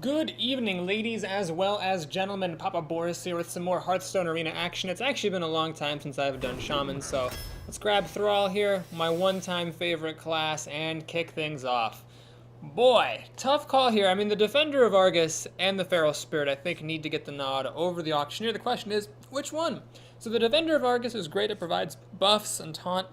Good evening, ladies as well as gentlemen. Papa Boris here with some more Hearthstone Arena action. It's actually been a long time since I've done Shaman, so let's grab Thrall here, my one-time favorite class, and kick things off. Boy, tough call here. I mean, the Defender of Argus and the Feral Spirit, I think, need to get the nod over the Auctioneer. The question is, which one? So the Defender of Argus is great. It provides buffs and taunt.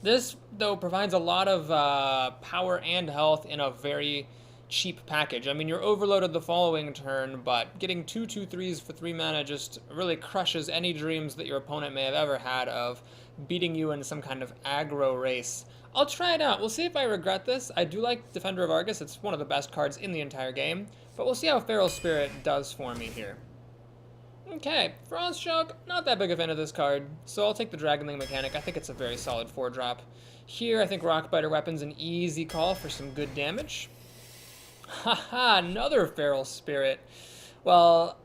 This, though, provides a lot of power and health in a very cheap package. I mean, you're overloaded the following turn, but getting 2/2/3s for 3 mana just really crushes any dreams that your opponent may have ever had of beating you in some kind of aggro race. I'll try it out. We'll see if I regret this. I do like Defender of Argus. It's one of the best cards in the entire game, but we'll see how Feral Spirit does for me here. Okay, Frostshock, not that big a fan of this card, so I'll take the Dragonling mechanic. I think it's a very solid 4-drop. Here, I think Rockbiter Weapon's an easy call for some good damage. Haha, another Feral Spirit. Well,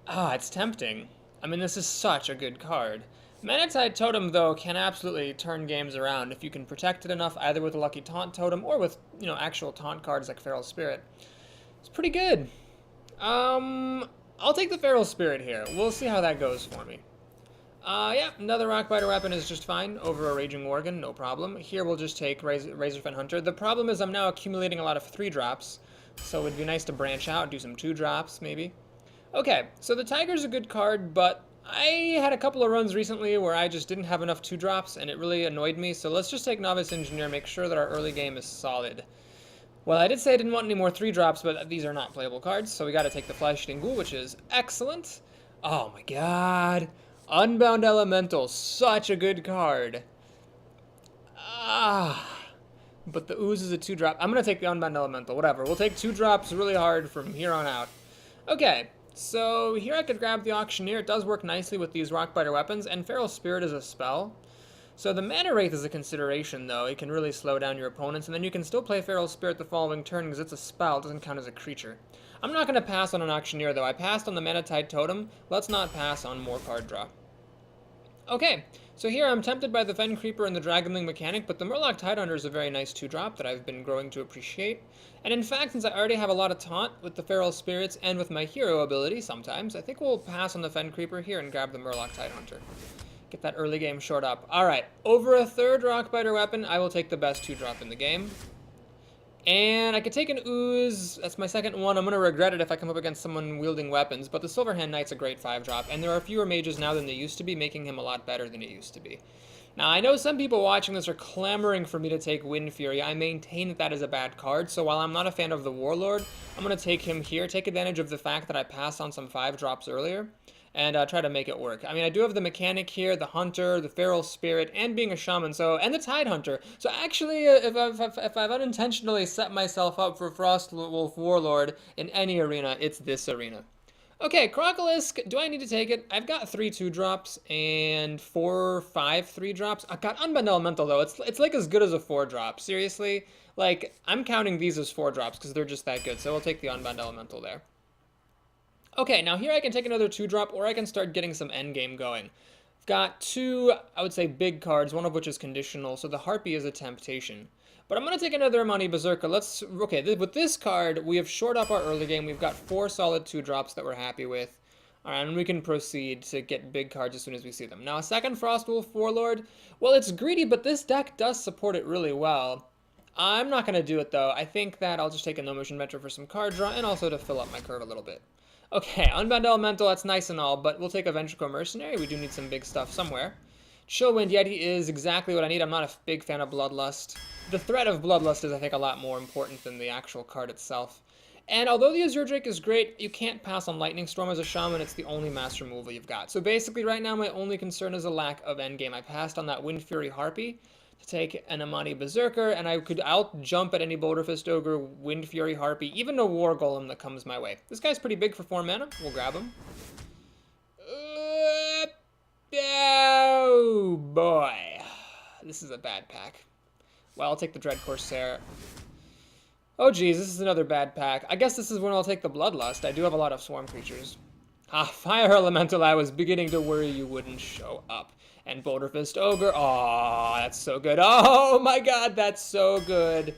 it's tempting. I mean, this is such a good card. Manatide Totem, though, can absolutely turn games around if you can protect it enough, either with a Lucky Taunt Totem or with, actual taunt cards like Feral Spirit. It's pretty good. I'll take the Feral Spirit here. We'll see how that goes for me. Yeah, another Rockbiter Weapon is just fine over a Raging Worgen, no problem. Here we'll just take Razorfen Hunter. The problem is I'm now accumulating a lot of 3-drops, so it'd be nice to branch out, do some 2-drops maybe. Okay, so the Tiger's a good card, but I had a couple of runs recently where I just didn't have enough 2-drops, and it really annoyed me, so let's just take Novice Engineer, make sure that our early game is solid. Well, I did say I didn't want any more 3-drops, but these are not playable cards, so we gotta take the Flesh-Eating Ghoul, which is excellent. Oh my god. Unbound Elemental, such a good card. But the Ooze is a 2-drop. I'm going to take the Unbound Elemental, whatever. We'll take 2-drops really hard from here on out. Okay, so here I could grab the Auctioneer. It does work nicely with these Rockbiter Weapons, and Feral Spirit is a spell. So the Mana Wraith is a consideration, though. It can really slow down your opponents, and then you can still play Feral Spirit the following turn because it's a spell. It doesn't count as a creature. I'm not going to pass on an Auctioneer, though. I passed on the Manatide Totem. Let's not pass on more card draw. Okay, so here I'm tempted by the Fen Creeper and the Dragonling mechanic, but the Murloc Tidehunter is a very nice 2-drop that I've been growing to appreciate. And in fact, since I already have a lot of taunt with the Feral Spirits and with my hero ability sometimes, I think we'll pass on the Fen Creeper here and grab the Murloc Tidehunter. Get that early game short up. Alright, over a 3rd Rockbiter Weapon, I will take the best 2-drop in the game. And I could take an Ooze, that's my second one. I'm going to regret it if I come up against someone wielding weapons, but the Silverhand Knight's a great 5-drop, and there are fewer mages now than there used to be, making him a lot better than it used to be. Now, I know some people watching this are clamoring for me to take Wind Fury. I maintain that that is a bad card, so while I'm not a fan of the Warlord, I'm going to take him here, take advantage of the fact that I passed on some 5-drops earlier, and try to make it work. I mean, I do have the mechanic here, the Hunter, the Feral Spirit, and being a Shaman, and the Tidehunter. So actually, if I've unintentionally set myself up for Frostwolf Warlord in any arena, it's this arena. Okay, Crocolisk, do I need to take it? I've got 3 2-drops and 4, 5 3-drops. I've got Unbound Elemental, though. It's like as good as a 4-drop. Seriously? Like, I'm counting these as 4-drops because they're just that good, so we'll take the Unbound Elemental there. Okay, now here I can take another 2-drop, or I can start getting some endgame going. I've got 2, I would say, big cards, one of which is conditional, so the Harpy is a temptation. But I'm going to take another Amani Berserker. With this card, we have shored up our early game. We've got 4 solid 2-drops that we're happy with. Alright, and we can proceed to get big cards as soon as we see them. Now, a second Frostwolf Warlord, well, it's greedy, but this deck does support it really well. I'm not going to do it, though. I think that I'll just take a No Motion Metro for some card draw, and also to fill up my curve a little bit. Okay, Unbound Elemental, that's nice and all, but we'll take a Ventricle Mercenary. We do need some big stuff somewhere. Chillwind Yeti is exactly what I need. I'm not a big fan of Bloodlust. The threat of Bloodlust is, I think, a lot more important than the actual card itself. And although the Azure Drake is great, you can't pass on Lightning Storm as a Shaman. It's the only mass removal you've got. So basically, right now, my only concern is a lack of endgame. I passed on that Wind Fury Harpy to take an Amani Berserker, and I'll jump at any Boulder Fist Ogre, Wind Fury Harpy, even a War Golem that comes my way. This guy's pretty big for 4 mana. We'll grab him. Oh boy. This is a bad pack. Well, I'll take the Dread Corsair. Oh geez, this is another bad pack. I guess this is when I'll take the Bloodlust. I do have a lot of Swarm creatures. Fire Elemental, I was beginning to worry you wouldn't show up. And Boulder Fist Ogre, oh, that's so good. Oh my god, that's so good.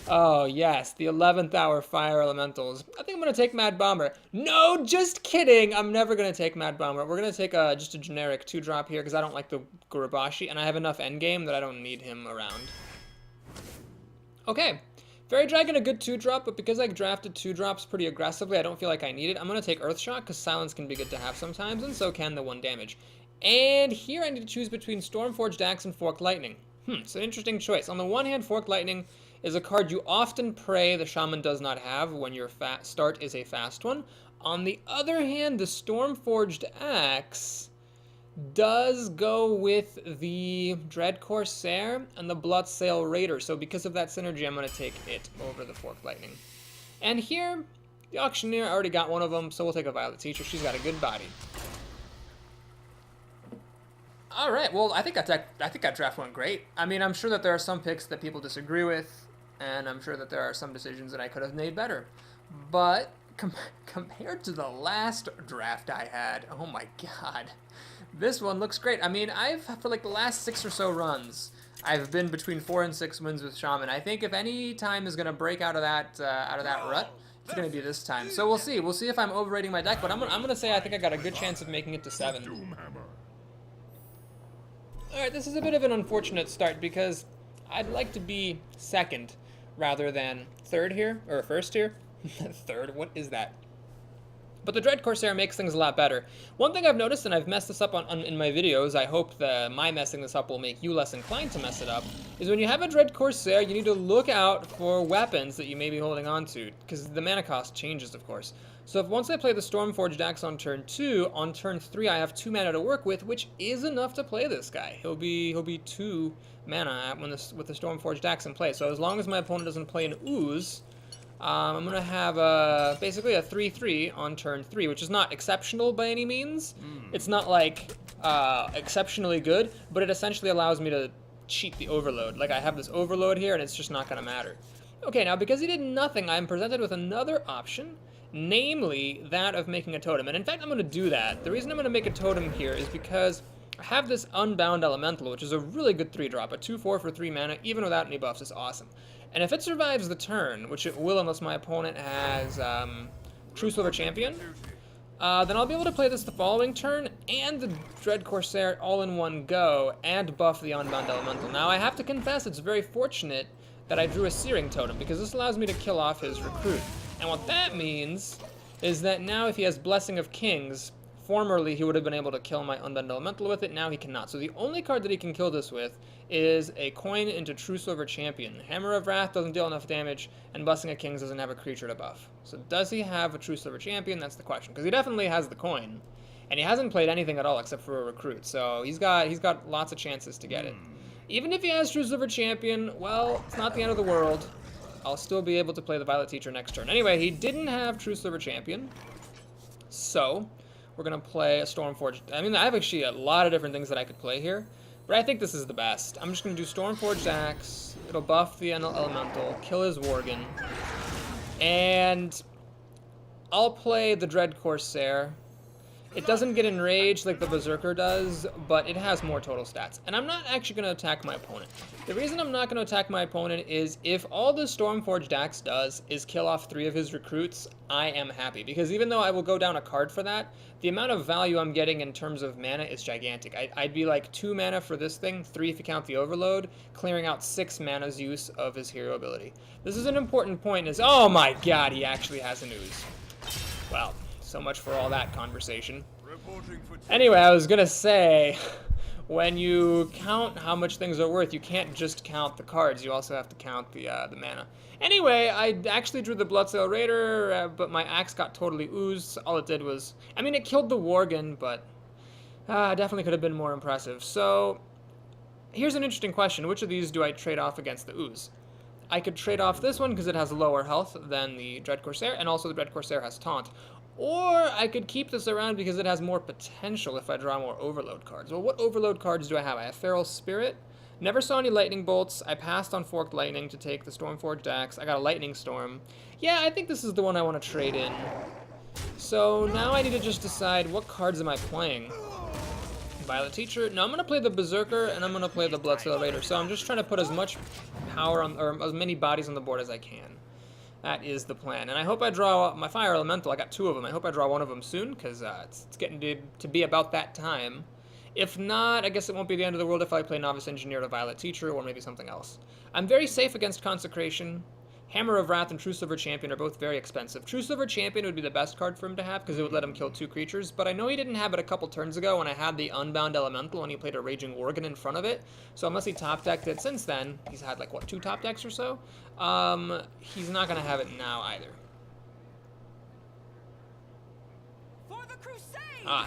Oh, yes, the 11th hour fire elementals. I think I'm going to take Mad Bomber. No, just kidding. I'm never going to take Mad Bomber. We're going to take just a generic 2-drop here because I don't like the Gurubashi, and I have enough endgame that I don't need him around. Okay. Fairy Dragon, a good 2-drop, but because I drafted 2-drops pretty aggressively, I don't feel like I need it. I'm going to take Earthshock because silence can be good to have sometimes, and so can the 1 damage. And here I need to choose between Stormforged Axe and Forked Lightning. It's an interesting choice. On the one hand, Forked Lightning is a card you often pray the Shaman does not have when your start is a fast one. On the other hand, the Stormforged Axe does go with the Dread Corsair and the Bloodsail Raider, so because of that synergy, I'm going to take it over the Forked Lightning. And here, the Auctioneer already got one of them, so we'll take a Violet Teacher. She's got a good body. All right, well, I think that draft went great. I mean, I'm sure that there are some picks that people disagree with, and I'm sure that there are some decisions that I could have made better. But compared to the last draft I had, oh my god, this one looks great. I mean, for like the last 6 or so runs, I've been between 4 and 6 wins with Shaman. I think if any time is gonna break out of that rut, it's gonna be this time. So we'll see. We'll see if I'm overrating my deck, but I'm gonna say I think I got a good chance of making it to 7. Alright, this is a bit of an unfortunate start because I'd like to be second rather than third here, or first here. Third, what is that? But the Dread Corsair makes things a lot better. One thing I've noticed, and I've messed this up in my videos, I hope my messing this up will make you less inclined to mess it up, is when you have a Dread Corsair, you need to look out for weapons that you may be holding on to, because the mana cost changes, of course. So if once I play the Stormforged Axe on turn 2, on turn 3 I have 2 mana to work with, which is enough to play this guy. He'll be 2 mana with the Stormforged Axe in play. So as long as my opponent doesn't play an Ooze, I'm going to have basically a 3-3 on turn 3, which is not exceptional by any means. It's not like exceptionally good, but it essentially allows me to cheat the overload. Like I have this overload here and it's just not going to matter. Okay, now because he did nothing, I'm presented with another option, namely that of making a totem. And in fact, I'm going to do that. The reason I'm going to make a totem here is because I have this Unbound Elemental, which is a really good 3-drop. A 2-4 for 3 mana, even without any buffs, is awesome. And if it survives the turn, which it will unless my opponent has True Silver Champion, then I'll be able to play this the following turn and the Dread Corsair all in one go and buff the Unbound Elemental. Now, I have to confess it's very fortunate that I drew a Searing Totem because this allows me to kill off his recruit. And what that means is that now if he has Blessing of Kings, formerly he would have been able to kill my Unbound Elemental with it, now he cannot. So the only card that he can kill this with is a coin into True Silver Champion. Hammer of Wrath doesn't deal enough damage, and Blessing of Kings doesn't have a creature to buff. So does he have a True Silver Champion? That's the question. Because he definitely has the coin, and he hasn't played anything at all except for a recruit. So he's got lots of chances to get it. Even if he has True Silver Champion, well, it's not the end of the world. I'll still be able to play the Violet Teacher next turn. Anyway, he didn't have True Silver Champion, so we're going to play a Stormforged. I mean, I have actually a lot of different things that I could play here, but I think this is the best. I'm just going to do Stormforged Axe. It'll buff the Elemental, kill his Worgen, and I'll play the Dread Corsair. It doesn't get enraged like the Berserker does, but it has more total stats. And I'm not actually going to attack my opponent. The reason I'm not going to attack my opponent is if all the Stormforged Axe does is kill off 3 of his recruits, I am happy. Because even though I will go down a card for that, the amount of value I'm getting in terms of mana is gigantic. I'd be like 2 mana for this thing, 3 if you count the Overload, clearing out 6 mana's use of his hero ability. This is an important point is, oh my god, he actually has an Ooze. Wow. So much for all that conversation. Anyway, I was gonna say, when you count how much things are worth, you can't just count the cards. You also have to count the mana. Anyway, I actually drew the Bloodsail Raider, but my axe got totally oozed. All it did was, I mean, it killed the Worgen, but definitely could have been more impressive. So, here's an interesting question. Which of these do I trade off against the ooze? I could trade off this one because it has lower health than the Dread Corsair, and also the Dread Corsair has Taunt. Or I could keep this around because it has more potential if I draw more Overload cards. Well, what Overload cards do I have? I have Feral Spirit. Never saw any Lightning Bolts. I passed on Forked Lightning to take the Stormforged Axe. I got a Lightning Storm. Yeah, I think this is the one I want to trade in. So now I need to just decide what cards am I playing. Violet Teacher. No, I'm going to play the Berserker, and I'm going to play the Blood Accelerator. So I'm just trying to put as much power on, or as many bodies on the board as I can. That is the plan. And I hope I draw my Fire Elemental. I got 2 of them. I hope I draw one of them soon, because it's getting to be about that time. If not, I guess it won't be the end of the world if I play Novice Engineer to Violet Teacher, or maybe something else. I'm very safe against Consecration. Hammer of Wrath and True Silver Champion are both very expensive. True Silver Champion would be the best card for him to have, because it would let him kill 2 creatures, but I know he didn't have it a couple turns ago when I had the Unbound Elemental and he played a Raging Organ in front of it, so unless he top-decked it since then, he's had like, what, 2 top decks or so? He's not going to have it now either.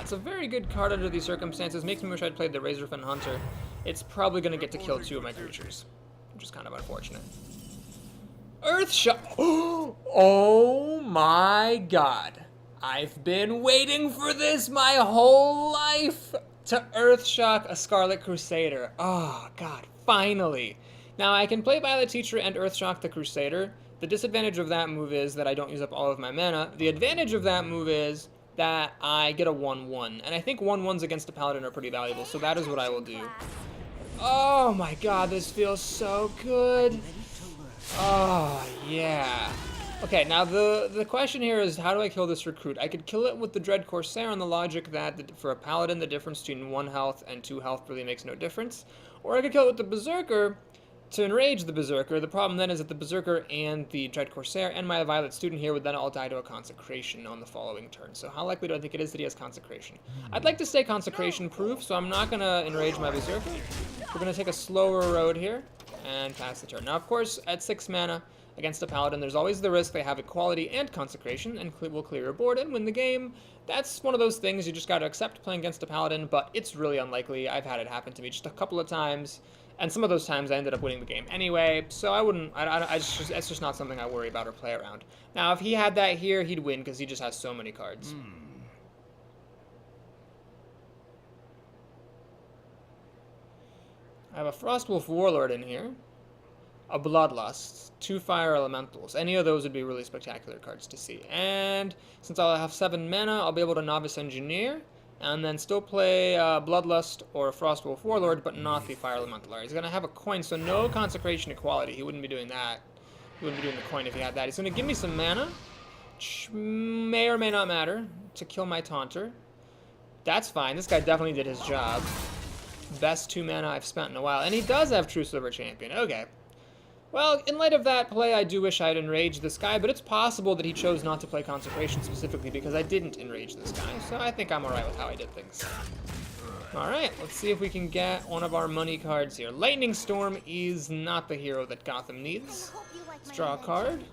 It's a very good card under these circumstances. Makes me wish I'd played the Razorfin Hunter. It's probably going to get to kill 2 of my creatures, which is kind of unfortunate. Earthshock! Oh my god. I've been waiting for this my whole life! To Earthshock a Scarlet Crusader. Oh god, finally. Now I can play Violet Teacher and Earthshock the Crusader. The disadvantage of that move is that I don't use up all of my mana. The advantage of that move is that I get a 1/1. And I think 1/1s against a Paladin are pretty valuable, so that is what I will do. Oh my god, this feels so good. Oh, yeah. Okay, now the question here is, how do I kill this recruit? I could kill it with the Dread Corsair on the logic that for a Paladin, the difference between 1 health and 2 health really makes no difference. Or I could kill it with the Berserker to enrage the Berserker. The problem then is that the Berserker and the Dread Corsair and my Violet Student here would then all die to a Consecration on the following turn. So how likely do I think it is that he has Consecration? I'd like to stay Consecration-proof, so I'm not going to enrage my Berserker. We're going to take a slower road here and pass the turn. Now, of course, at 6 mana against a Paladin, there's always the risk they have Equality and Consecration, and will clear your board and win the game. That's one of those things you just got to accept playing against a Paladin, but it's really unlikely. I've had it happen to me just a couple of times, and some of those times I ended up winning the game anyway, so I wouldn't, it's just not something I worry about or play around. Now, if he had that here, he'd win, because he just has so many cards. I have a Frostwolf Warlord in here, a Bloodlust, 2 Fire Elementals. Any of those would be really spectacular cards to see. And since I'll have 7 mana, I'll be able to Novice Engineer, and then still play Bloodlust or Frostwolf Warlord, but not the Fire Elemental. He's going to have a coin, so no Consecration Equality. He wouldn't be doing that. He wouldn't be doing the coin if he had that. He's going to give me some mana, which may or may not matter, to kill my Taunter. That's fine. This guy definitely did his job. Best 2 mana I've spent in a while. And he does have True Silver Champion. Okay. Well, in light of that play, I do wish I'd enraged this guy, but it's possible that he chose not to play Consecration specifically because I didn't enrage this guy, so I think I'm alright with how I did things. Alright, let's see if we can get one of our money cards here. Lightning Storm is not the hero that Gotham needs. Let's draw a card.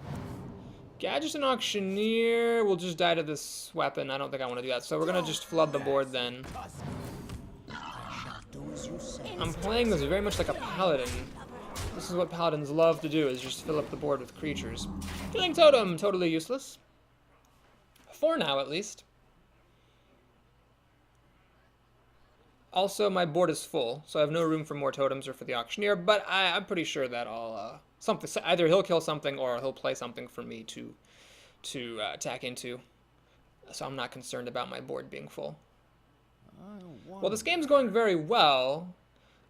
Gadget and Auctioneer will just die to this weapon. I don't think I want to do that, so we're going to just flood the board then. I'm playing this very much like a Paladin. This is what Paladins love to do, is just fill up the board with creatures. Killing Totem, totally useless. For now, at least. Also, my board is full, so I have no room for more totems or for the Auctioneer, but I'm pretty sure that I'll, either he'll kill something or he'll play something for me to attack into. So I'm not concerned about my board being full. Well, this game's going very well,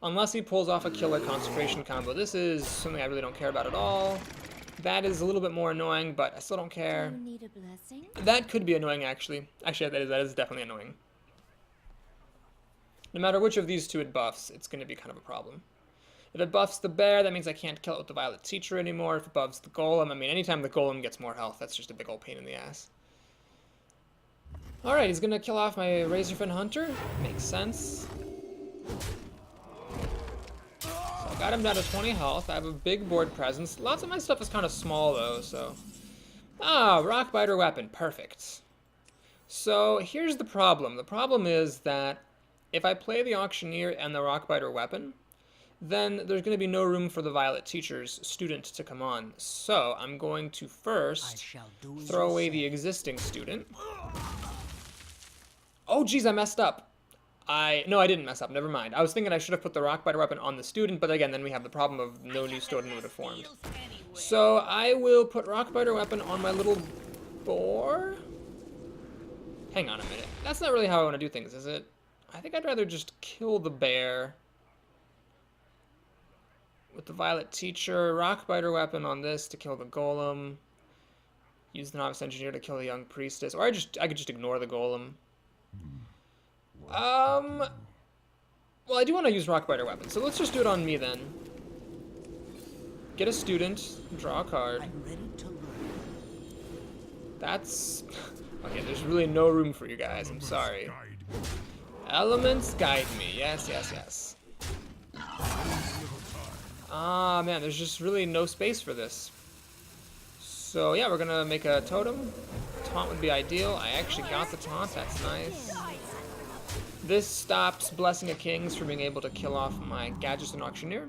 unless he pulls off a killer Consecration combo. This is something I really don't care about at all. That is a little bit more annoying, but I still don't care. Do you need a blessing? That could be annoying, actually. Actually, that is definitely annoying. No matter which of these two it buffs, it's going to be kind of a problem. If it buffs the bear, that means I can't kill it with the Violet Teacher anymore. If it buffs the Golem, I mean, anytime the Golem gets more health, that's just a big old pain in the ass. Alright, he's going to kill off my Razorfin Hunter. Makes sense. So I got him down to 20 health. I have a big board presence. Lots of my stuff is kind of small, though, so... Ah, Rockbiter Weapon. Perfect. So here's the problem. The problem is that if I play the Auctioneer and the Rockbiter Weapon, then there's going to be no room for the Violet Teacher's student to come on. So I'm going to first throw away the existing student. Oh, geez, I messed up. No, I didn't mess up. Never mind. I was thinking I should have put the Rockbiter Weapon on the student, but again, then we have the problem of no new student would have formed. So I will put Rockbiter Weapon on my little boar. Hang on a minute. That's not really how I want to do things, is it? I think I'd rather just kill the bear with the Violet Teacher, Rockbiter weapon on this to kill the golem, use the Novice Engineer to kill the Young Priestess, or I could just ignore the golem. Well, I do want to use Rockbiter weapon, so let's just do it on me then. Get a student, draw a card. I'm ready to learn. That's... Okay, there's really no room for you guys, I'm sorry. Elements guide me, yes, yes, yes. Ah, man, there's just really no space for this. So, yeah, we're gonna make a totem. Taunt would be ideal. I actually got the taunt, that's nice. This stops Blessing of Kings from being able to kill off my Gadgetzan Auctioneer.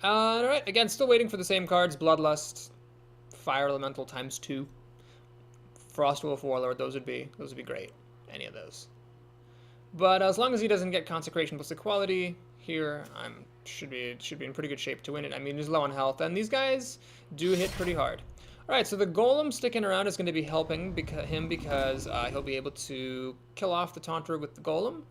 Alright, again, still waiting for the same cards. Bloodlust, Fire Elemental ×2, Frostwolf Warlord, those would be great. Any of those. But as long as he doesn't get Consecration plus Equality here, should be in pretty good shape to win it. I mean, he's low on health, and these guys do hit pretty hard. Alright, so the Golem sticking around is going to be helping him because he'll be able to kill off the Taunter with the Golem,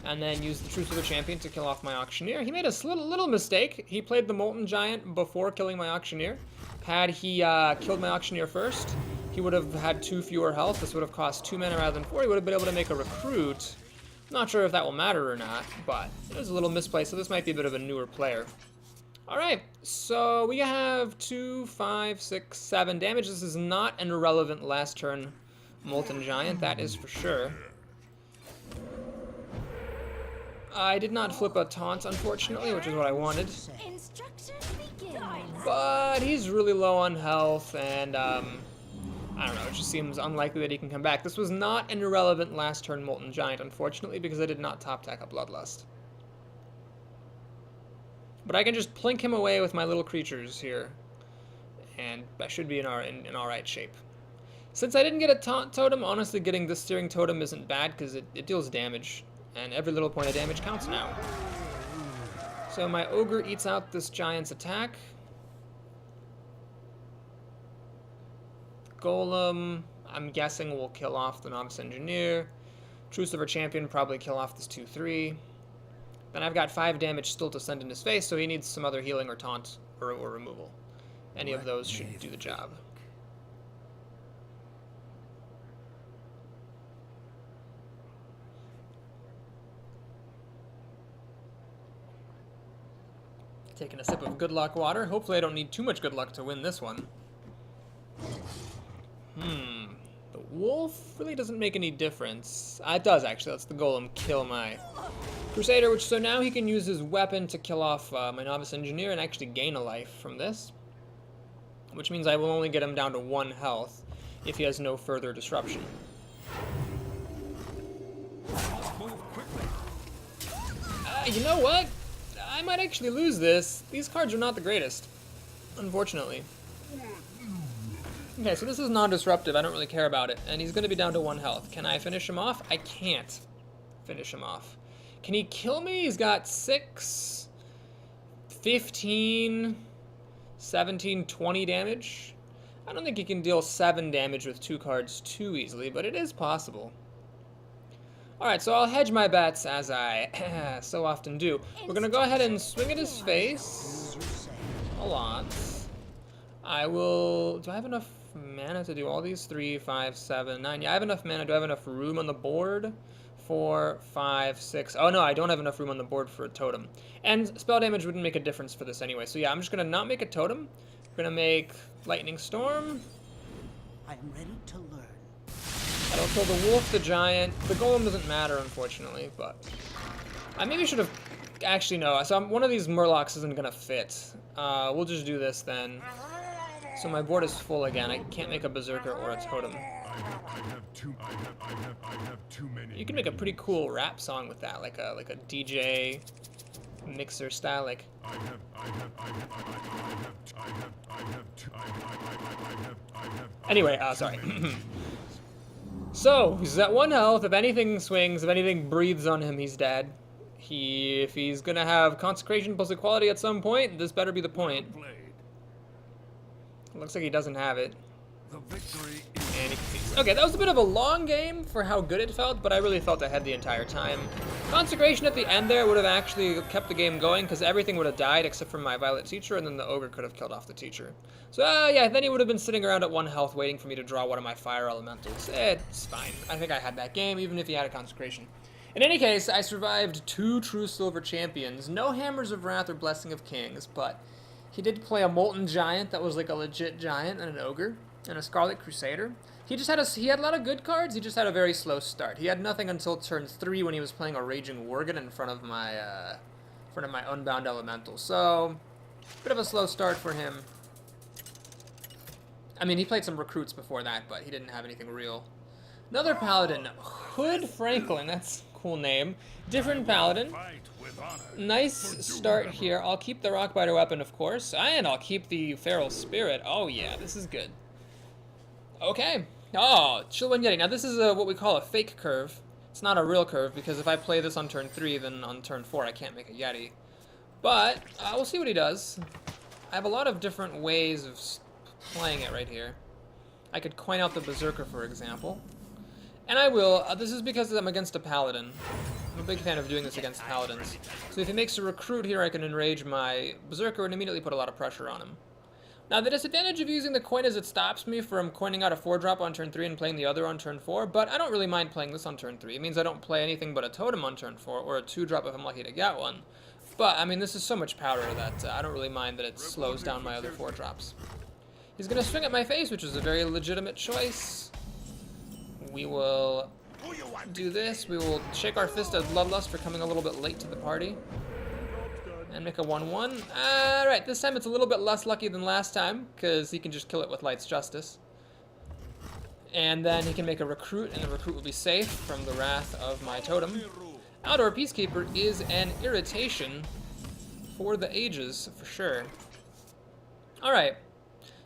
and then use the Truce of the Champion to kill off my Auctioneer. He made a little mistake. He played the Molten Giant before killing my Auctioneer. Had he killed my Auctioneer first, he would have had 2 fewer health. This would have cost 2 mana rather than 4. He would have been able to make a Recruit. Not sure if that will matter or not, but it was a little misplaced, so this might be a bit of a newer player. Alright, so we have 2, 5, 6, 7 damage. This is not an irrelevant last turn Molten Giant, that is for sure. I did not flip a taunt, unfortunately, which is what I wanted. But he's really low on health, and I don't know, it just seems unlikely that he can come back. This was not an irrelevant last turn Molten Giant, unfortunately, because I did not top deck a Bloodlust. But I can just plink him away with my little creatures here, and I should be in alright shape. Since I didn't get a taunt totem, honestly getting this Steering Totem isn't bad, because it deals damage, and every little point of damage counts now. So my Ogre eats out this Giant's attack. Golem, I'm guessing, will kill off the Novice Engineer. Truce of our Champion probably kill off this 2/3. Then I've got 5 damage still to send in his face, so he needs some other healing or taunt or removal. Any of those should do the job. Taking a sip of good luck water. Hopefully I don't need too much good luck to win this one. The wolf really doesn't make any difference. It does, actually. Let's the Golem kill my Crusader, so now he can use his weapon to kill off my Novice Engineer and actually gain a life from this. Which means I will only get him down to 1 health if he has no further disruption. You know what? I might actually lose this. These cards are not the greatest, unfortunately. Okay, so this is non-disruptive. I don't really care about it. And he's going to be down to 1 health. Can I finish him off? I can't finish him off. Can he kill me? He's got 6, 15, 17, 20 damage. I don't think he can deal 7 damage with 2 cards too easily, but it is possible. Alright, so I'll hedge my bets, as I so often do. We're going to go ahead and swing at his face a lot. I will... Do I have enough mana to do all these? 3, 5, 7, 9. Yeah, I have enough mana. Do I have enough room on the board? 4, 5, 6. Oh no, I don't have enough room on the board for a totem. And spell damage wouldn't make a difference for this anyway. So yeah, I'm just going to not make a totem. We're going to make Lightning Storm. I am ready to learn. That'll kill the wolf, the giant. The golem doesn't matter, unfortunately, but I maybe should have... Actually, no. So one of these Murlocs isn't going to fit. We'll just do this then. So my board is full again. I can't make a Berserker or a totem. You can make a pretty cool rap song with that, like a DJ mixer style, like. Anyway, sorry. So he's at 1 health. If anything swings, if anything breathes on him, he's dead. If he's gonna have Consecration plus Equality at some point, this better be the point. Looks like he doesn't have it. And he competes. Okay, that was a bit of a long game for how good it felt, but I really felt ahead the entire time. Consecration at the end there would have actually kept the game going, because everything would have died except for my Violet Teacher, and then the Ogre could have killed off the Teacher. So, yeah, then he would have been sitting around at 1 health waiting for me to draw one of my Fire Elementals. It's fine. I think I had that game, even if he had a Consecration. In any case, I survived 2 true Silver Champions. No Hammers of Wrath or Blessing of Kings, but he did play a Molten Giant that was like a legit giant, and an Ogre, and a Scarlet Crusader. He had a lot of good cards, he just had a very slow start. He had nothing until turn 3 when he was playing a Raging Worgen in front of my Unbound Elemental. So, bit of a slow start for him. I mean, he played some Recruits before that, but he didn't have anything real. Another Paladin, Hood Franklin, that's a cool name. Different Paladin. Nice start here. I'll keep the Rockbiter weapon, of course, and I'll keep the Feral Spirit. Oh yeah, this is good. Okay. Oh, Chillwind Yeti. Now this is what we call a fake curve. It's not a real curve, because if I play this on turn 3, then on turn 4 I can't make a Yeti. But we'll see what he does. I have a lot of different ways of playing it right here. I could coin out the Berserker, for example. And I will. This is because I'm against a Paladin. I'm a big fan of doing this against Paladins. So if he makes a Recruit here, I can enrage my Berserker and immediately put a lot of pressure on him. Now, the disadvantage of using the coin is it stops me from coining out a 4-drop on turn 3 and playing the other on turn 4, but I don't really mind playing this on turn 3. It means I don't play anything but a Totem on turn 4, or a 2-drop if I'm lucky to get one. But, I mean, this is so much power that I don't really mind that it slows down my other 4-drops. He's going to swing at my face, which is a very legitimate choice. We will do this. We will shake our fist at Bloodlust for coming a little bit late to the party. And make a 1-1. Alright, this time it's a little bit less lucky than last time, because he can just kill it with Light's Justice. And then he can make a Recruit, and the Recruit will be safe from the wrath of my Totem. Outdoor Peacekeeper is an irritation for the ages, for sure. Alright.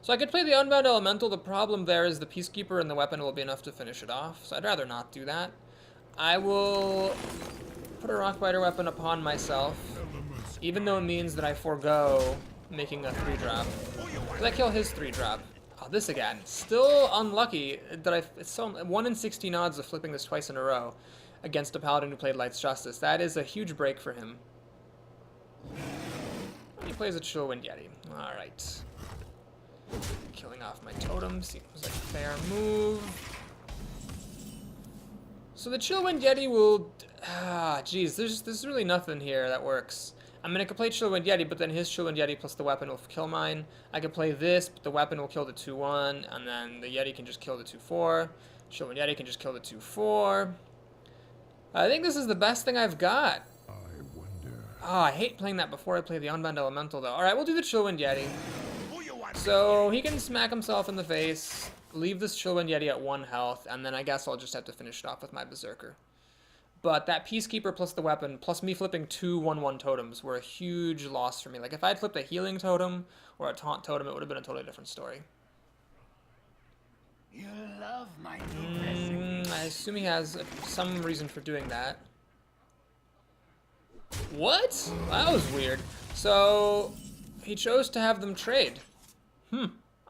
So I could play the Unbound Elemental. The problem there is the Peacekeeper and the weapon will be enough to finish it off, so I'd rather not do that. I will put a Rockbiter weapon upon myself, even though it means that I forego making a 3-drop. Because I kill his 3-drop. Oh, this again. Still unlucky that it's so 1 in 16 odds of flipping this twice in a row against a Paladin who played Light's Justice. That is a huge break for him. He plays a Chillwind Yeti. Alright. Killing off my Totem seems like a fair move. So the Chillwind Yeti will... geez, there's really nothing here that works. I mean, I could play Chillwind Yeti, but then his Chillwind Yeti plus the weapon will kill mine. I could play this, but the weapon will kill the 2-1, and then the Yeti can just kill the 2-4. Chillwind Yeti can just kill the 2-4. I think this is the best thing I've got. I wonder. Oh, I hate playing that before I play the Unbound Elemental, though. Alright, we'll do the Chillwind Yeti. So he can smack himself in the face, leave this Chillwind Yeti at 1 health, and then I guess I'll just have to finish it off with my Berserker. But that Peacekeeper plus the weapon, plus me flipping 2 1-1 totems were a huge loss for me. Like, if I had flipped a healing totem or a taunt totem, it would have been a totally different story. You love my new recipes. I assume he has some reason for doing that. What? That was weird. So, he chose to have them trade.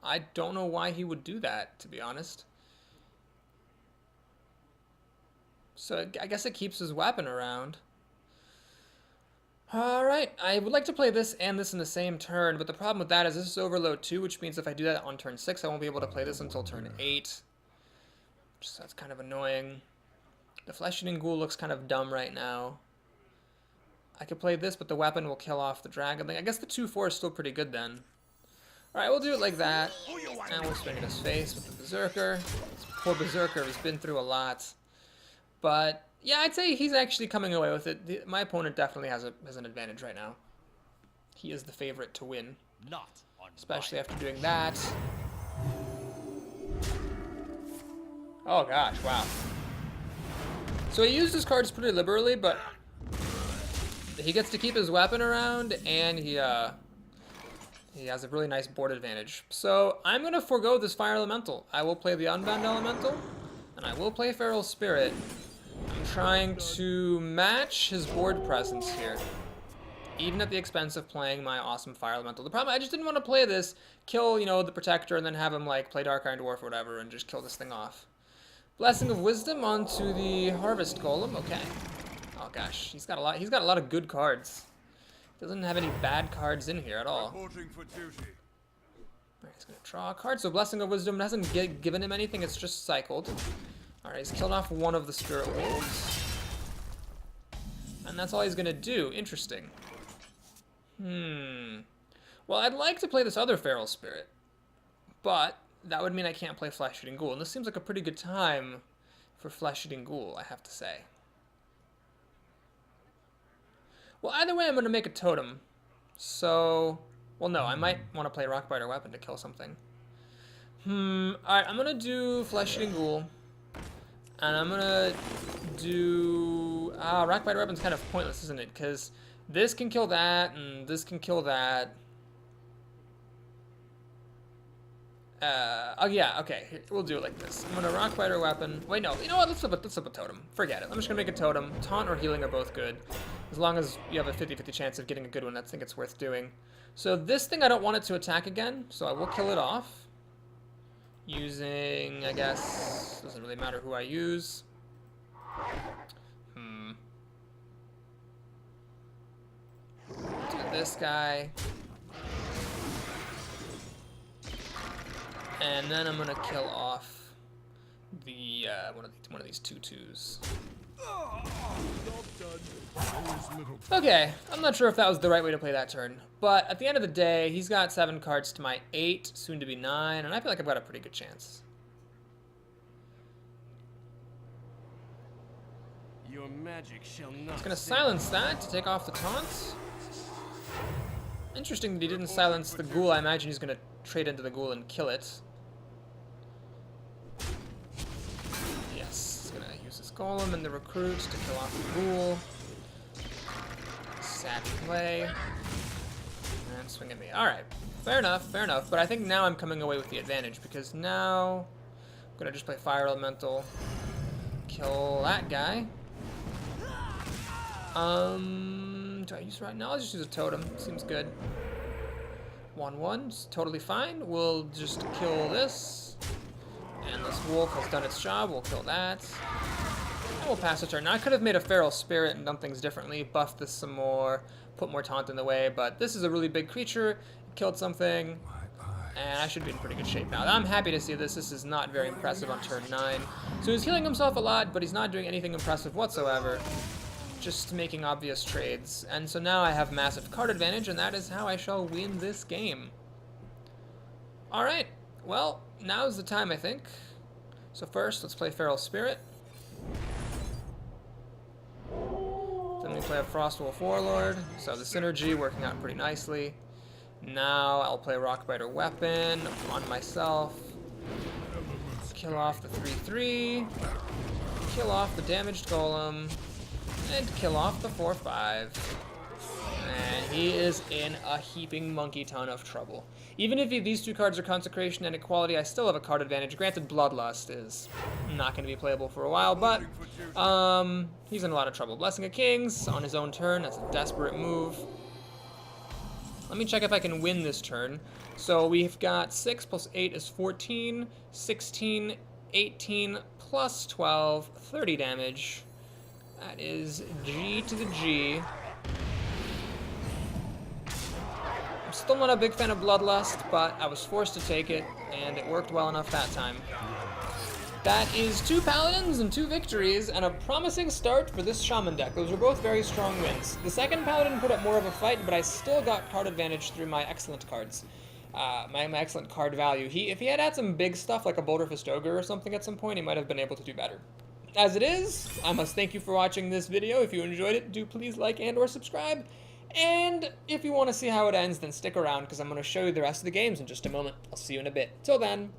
I don't know why he would do that, to be honest. So I guess it keeps his weapon around. Alright, I would like to play this and this in the same turn, but the problem with that is this is overload 2, which means if I do that on turn 6, I won't be able to play this until turn 8. So that's kind of annoying. The Flesh-Eating Ghoul looks kind of dumb right now. I could play this, but the weapon will kill off the dragon. I guess the 2-4 is still pretty good then. Alright, we'll do it like that. And we'll swing at his face with the Berserker. This poor Berserker has been through a lot. But, yeah, I'd say he's actually coming away with it. My opponent definitely has an advantage right now. He is the favorite to win. Especially after doing that. Oh gosh, wow. So he used his cards pretty liberally, but he gets to keep his weapon around, and he has a really nice board advantage. So I'm going to forego this Fire Elemental. I will play the Unbound Elemental, and I will play Feral Spirit. I'm trying to match his board presence here. even at the expense of playing my awesome Fire Elemental. The problem, I just didn't want to play this, kill, you know, the Protector, and then have him, like, play Dark Iron Dwarf or whatever, and just kill this thing off. Blessing of Wisdom onto the Harvest Golem, okay. Oh gosh, he's got a lot of good cards. Doesn't have any bad cards in here at all. Reporting for duty. Alright, he's gonna draw a card, so Blessing of Wisdom hasn't given him anything, it's just cycled. Alright, he's killed off one of the Spirit Wolves. And that's all he's gonna do. Interesting. Well, I'd like to play this other Feral Spirit, but that would mean I can't play Flesh Eating Ghoul, and this seems like a pretty good time for Flesh Eating Ghoul, I have to say. Well, either way, I'm gonna make a totem. So, well, no, I might want to play Rockbiter Weapon to kill something. Alright, I'm gonna do Flesh Eating Ghoul. And I'm gonna do... Rockbiter Weapon's kind of pointless, isn't it? Because this can kill that, and this can kill that. Oh yeah, okay, here, we'll do it like this. I'm gonna Rockbiter Weapon. Wait, no, you know what, let's flip a totem. Forget it, I'm just gonna make a totem. Taunt or healing are both good. As long as you have a 50-50 chance of getting a good one, I think it's worth doing. So this thing, I don't want it to attack again, so I will kill it off. Using, I guess, doesn't really matter who I use. Do this guy. And then I'm gonna kill off the one of these 2/2s. Okay, I'm not sure if that was the right way to play that turn, but at the end of the day, he's got 7 cards to my 8, soon to be 9, and I feel like I've got a pretty good chance. Your magic shall not. He's gonna silence that to take off the taunt. Interesting that he didn't silence the ghoul. I imagine he's gonna trade into the ghoul and kill it. Golem and the recruit to kill off the ghoul. Savvy play. And swing at me. Alright, fair enough, but I think now I'm coming away with the advantage because now I'm gonna just play Fire Elemental. Kill that guy. Do I use right now? I'll just use a totem. Seems good. 1/1's totally fine. We'll just kill this. And this wolf has done its job. We'll kill that. We'll pass a turn. Now, I could have made a Feral Spirit and done things differently, buffed this some more, put more taunt in the way, but this is a really big creature, killed something, and I should be in pretty good shape now. I'm happy to see this. This is not very impressive on turn 9. So he's healing himself a lot, but he's not doing anything impressive whatsoever, just making obvious trades. And so now I have massive card advantage, and that is how I shall win this game. Alright, well, now's the time, I think. So first, let's play Feral Spirit. Then we play a Frostwolf Warlord, so the synergy working out pretty nicely. Now I'll play Rockbiter Weapon on myself. Kill off the 3/3. Kill off the damaged golem. And kill off the 4/5. And he is in a heaping monkey ton of trouble. Even if these 2 cards are Consecration and Equality, I still have a card advantage. Granted, Bloodlust is not going to be playable for a while, but he's in a lot of trouble. Blessing of Kings on his own turn. That's a desperate move. Let me check if I can win this turn. So we've got 6 plus 8 is 14, 16, 18 plus 12, 30 damage. That is G to the G. I'm still not a big fan of Bloodlust, but I was forced to take it, and it worked well enough that time. That is 2 Paladins and 2 victories, and a promising start for this Shaman deck. Those are both very strong wins. The second Paladin put up more of a fight, but I still got card advantage through my excellent cards. My excellent card value. If he had some big stuff like a Boulderfist Ogre or something at some point, he might have been able to do better. As it is, I must thank you for watching this video. If you enjoyed it, do please like and or subscribe. And if you want to see how it ends, then stick around, because I'm going to show you the rest of the games in just a moment. I'll see you in a bit. Till then.